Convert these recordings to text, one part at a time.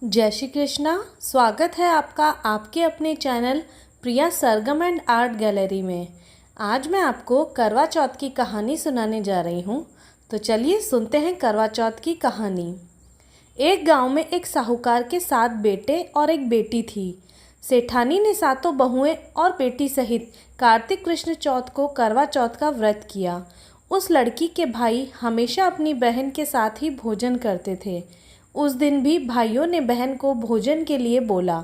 जय श्री कृष्णा। स्वागत है आपका आपके अपने channel Priya Sargam and art gallery में। आज मैं आपको करवा चौथ की कहानी सुनाने जा रही हूँ। तो चलिए सुनते हैं करवा चौथ की कहानी। एक गांव में एक साहूकार के 7 बेटे और एक बेटी थी। सेठानी ने सातों बहुएं और बेटी सहित कार्तिक कृष्ण चौथ को करवा चौथ का व्रत किया। उस लड़की के भाई हमेशा अपनी बहन के साथ ही भोजन करते थे। उस दिन भी भाइयों ने बहन को भोजन के लिए बोला।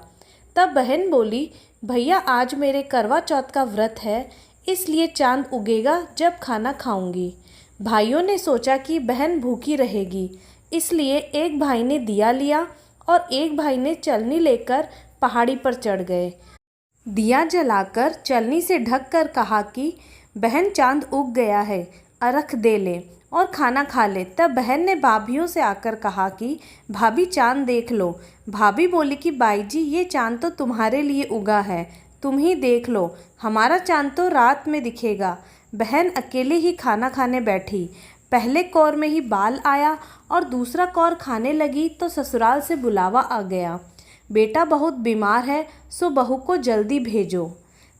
तब बहन बोली, भैया आज मेरे करवा चौथ का व्रत है, इसलिए चांद उगेगा जब खाना खाऊंगी। भाइयों ने सोचा कि बहन भूखी रहेगी, इसलिए एक भाई ने दिया लिया और एक भाई ने चलनी लेकर पहाड़ी पर चढ़ गए। दिया जलाकर चलनी से ढक कर कहा कि बहन चांद उग गया है, अर्घ दे ले और खाना खा ले। तब बहन ने भाभियों से आकर कहा कि भाभी चांद देख लो। भाभी बोली कि बाई जी ये चांद तो तुम्हारे लिए उगा है, तुम ही देख लो, हमारा चांद तो रात में दिखेगा। बहन अकेले ही खाना खाने बैठी। पहले कौर में ही बाल आया और दूसरा कौर खाने लगी तो ससुराल से बुलावा आ गया। बेटा बहुत बीमार है, सो बहू को जल्दी भेजो।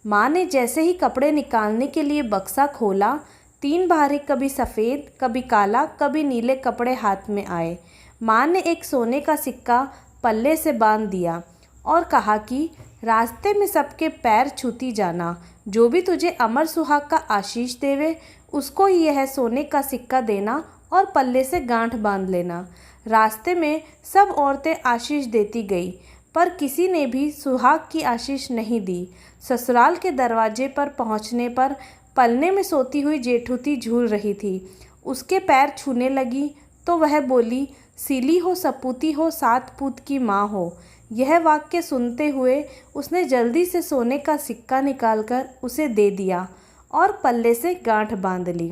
माँ ने जैसे ही कपड़े निकालने के लिए बक्सा खोला, 3 भारे कभी सफ़ेद कभी काला कभी नीले कपड़े हाथ में आए। माँ ने एक सोने का सिक्का पल्ले से बांध दिया और कहा कि रास्ते में सबके पैर छूती जाना, जो भी तुझे अमर सुहाग का आशीष देवे उसको यह सोने का सिक्का देना और पल्ले से गांठ बांध लेना। रास्ते में सब औरतें आशीष देती गई, पर किसी ने भी सुहाग की आशीष नहीं दी। ससुराल के दरवाजे पर पहुंचने पर पलने में सोती हुई जेठूती झूल रही थी। उसके पैर छूने लगी तो वह बोली, सीली हो सपूती हो 7 पूत की माँ हो। यह वाक्य सुनते हुए उसने जल्दी से सोने का सिक्का निकालकर उसे दे दिया और पल्ले से गांठ बांध ली।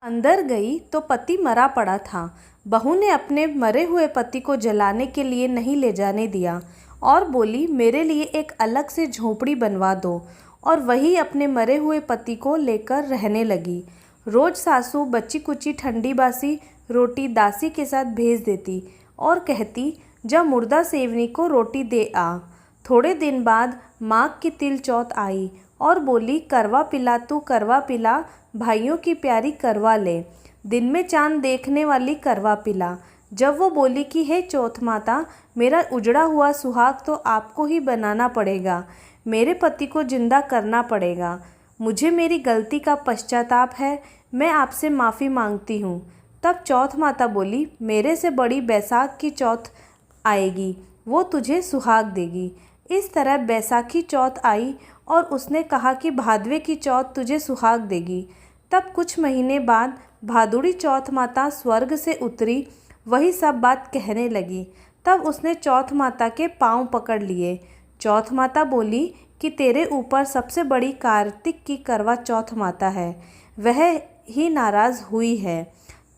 अंदर गई तो पति मरा पड़ा था। बहू ने अपने मरे हुए पति को जलाने के लिए नहीं ले जाने दिया और बोली, मेरे लिए एक अलग से झोपड़ी बनवा दो। और वही अपने मरे हुए पति को लेकर रहने लगी। रोज सासू बची कुची ठंडी बासी रोटी दासी के साथ भेज देती और कहती, जब मुर्दा सेवनी को रोटी दे आ। थोड़े दिन बाद माघ की तिल चौथ आई और बोली, करवा पिला तू करवा पिला, भाइयों की प्यारी करवा ले, दिन में चांद देखने वाली करवा पिला। जब वो बोली कि हे चौथ माता, मेरा उजड़ा हुआ सुहाग तो आपको ही बनाना पड़ेगा, मेरे पति को जिंदा करना पड़ेगा, मुझे मेरी गलती का पश्चाताप है, मैं आपसे माफ़ी मांगती हूँ। तब चौथ माता बोली, मेरे से बड़ी बैसाख की चौथ आएगी, वो तुझे सुहाग देगी। इस तरह बैसाखी चौथ आई और उसने कहा कि भादवे की चौथ तुझे सुहाग देगी। तब कुछ महीने बाद भादुड़ी चौथ माता स्वर्ग से उतरी, वही सब बात कहने लगी। तब उसने चौथ माता के पांव पकड़ लिए। चौथ माता बोली कि तेरे ऊपर सबसे बड़ी कार्तिक की करवा चौथ माता है, वह ही नाराज़ हुई है।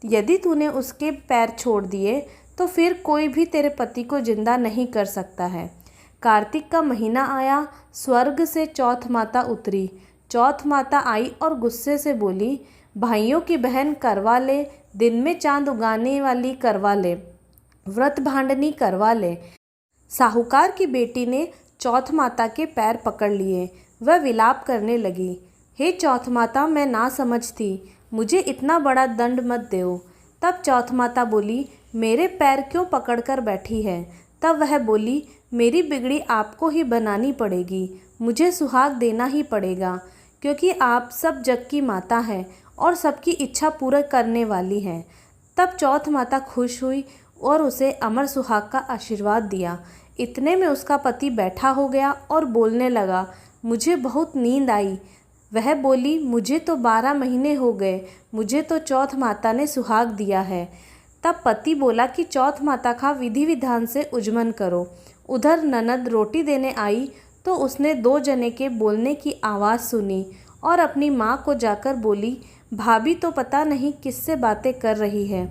यदि तूने उसके पैर छोड़ दिए तो फिर कोई भी तेरे पति को जिंदा नहीं कर सकता है। कार्तिक का महीना आया, स्वर्ग से चौथ माता उतरी। चौथ माता आई और गुस्से से बोली, भाइयों की बहन करवा ले, दिन में चांद उगाने वाली करवा ले, व्रत भांडनी करवा ले। साहूकार की बेटी ने चौथ माता के पैर पकड़ लिए। वह विलाप करने लगी, हे चौथ माता, मैं ना समझती, मुझे इतना बड़ा दंड मत दो। तब चौथ माता बोली, मेरे पैर क्यों पकड़कर बैठी है। तब वह बोली, मेरी बिगड़ी आपको ही बनानी पड़ेगी, मुझे सुहाग देना ही पड़ेगा, क्योंकि आप सब जग की माता हैं और सबकी इच्छा पूरा करने वाली हैं। तब चौथ माता खुश हुई और उसे अमर सुहाग का आशीर्वाद दिया। इतने में उसका पति बैठा हो गया और बोलने लगा, मुझे बहुत नींद आई। वह बोली, मुझे तो 12 महीने हो गए, मुझे तो चौथ माता ने सुहाग दिया है। तब पति बोला कि चौथ माता का विधि विधान से उजमन करो। उधर ननद रोटी देने आई तो उसने 2 जने के बोलने की आवाज़ सुनी और अपनी माँ को जाकर बोली, भाभी तो पता नहीं किससे बातें कर रही है।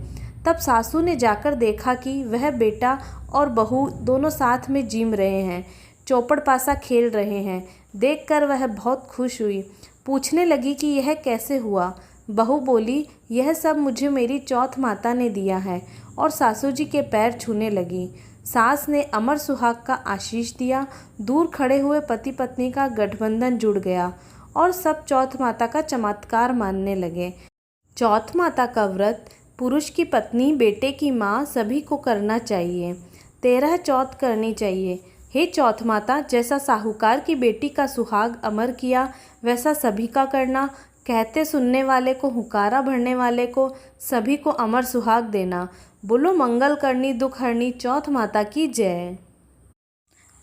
तब सासू ने जाकर देखा कि वह बेटा और बहू दोनों साथ में जिम रहे हैं, चौपड़ पासा खेल रहे हैं। देखकर वह बहुत खुश हुई। पूछने लगी कि यह कैसे हुआ। बहू बोली, यह सब मुझे मेरी चौथ माता ने दिया है और सासू जी के पैर छूने लगी। सास ने अमर सुहाग का आशीष दिया। दूर खड़े हुए पति पत्नी का गठबंधन जुड़ गया और सब चौथ माता का चमत्कार मानने लगे। चौथ माता का व्रत पुरुष की पत्नी, बेटे की माँ सभी को करना चाहिए। 13 चौथ करनी चाहिए। हे चौथ माता, जैसा साहूकार की बेटी का सुहाग अमर किया वैसा सभी का करना। कहते सुनने वाले को, हुकारा भरने वाले को, सभी को अमर सुहाग देना। बोलो मंगल करनी दुख हरनी चौथ माता की जय।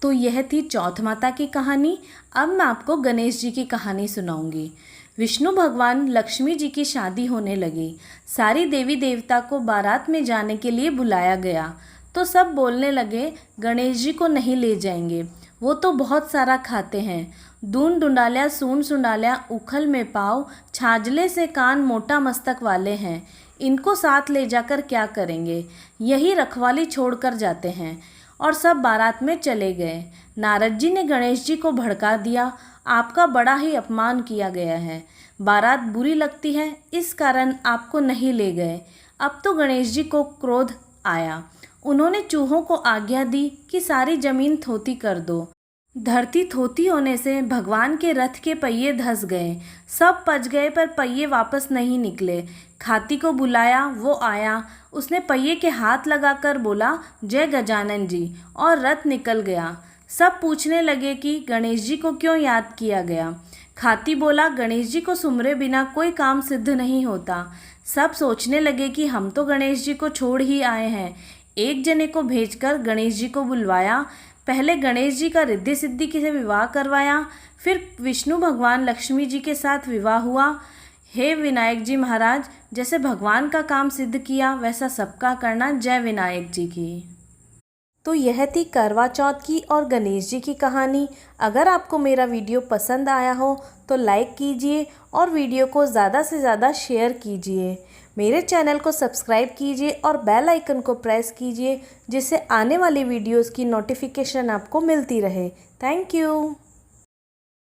तो यह थी चौथ माता की कहानी। अब मैं आपको गणेश जी की कहानी सुनाऊंगी। विष्णु भगवान लक्ष्मी जी की शादी होने लगी। सारी देवी देवता को बारात में जाने के लिए बुलाया गया तो सब बोलने लगे गणेश जी को नहीं ले जाएंगे, वो तो बहुत सारा खाते हैं। दून डुंडालिया सून सुंडालिया उखल में पाव, छाजले से कान मोटा मस्तक वाले हैं। इनको साथ ले जाकर क्या करेंगे, यही रखवाली छोड़कर जाते हैं। और सब बारात में चले गए। नारद जी ने गणेश जी को भड़का दिया, आपका बड़ा ही अपमान किया गया है। बारात बुरी लगती है, इस कारण आपको नहीं ले गए। अब तो गणेश जी को क्रोध आया। उन्होंने चूहों को आज्ञा दी कि सारी जमीन थोती कर दो। धरती थोती होने से भगवान के रथ के पहिए धंस गए। सब पच गए पर पहिए वापस नहीं निकले। खाती को बुलाया, वो आया। उसने पहिए के हाथ लगाकर बोला जय गजानन जी, और रथ निकल गया। सब पूछने लगे कि गणेश जी को क्यों याद किया गया। खाती बोला गणेश जी को सुमरे बिना कोई काम सिद्ध नहीं होता। सब सोचने लगे कि हम तो गणेश जी को छोड़ ही आए हैं। एक जने को भेजकर गणेश जी को बुलवाया। पहले गणेश जी का रिद्धि सिद्धि से विवाह करवाया, फिर विष्णु भगवान लक्ष्मी जी के साथ विवाह हुआ। हे विनायक जी महाराज, जैसे भगवान का काम सिद्ध किया वैसा सबका करना। जय विनायक जी की। तो यह थी करवा चौथ की और गणेश जी की कहानी। अगर आपको मेरा वीडियो पसंद आया हो तो लाइक कीजिए और वीडियो को ज़्यादा से ज़्यादा शेयर कीजिए। मेरे चैनल को सब्सक्राइब कीजिए और बेल आइकन को प्रेस कीजिए, जिससे आने वाली वीडियोस की नोटिफिकेशन आपको मिलती रहे। Thank you.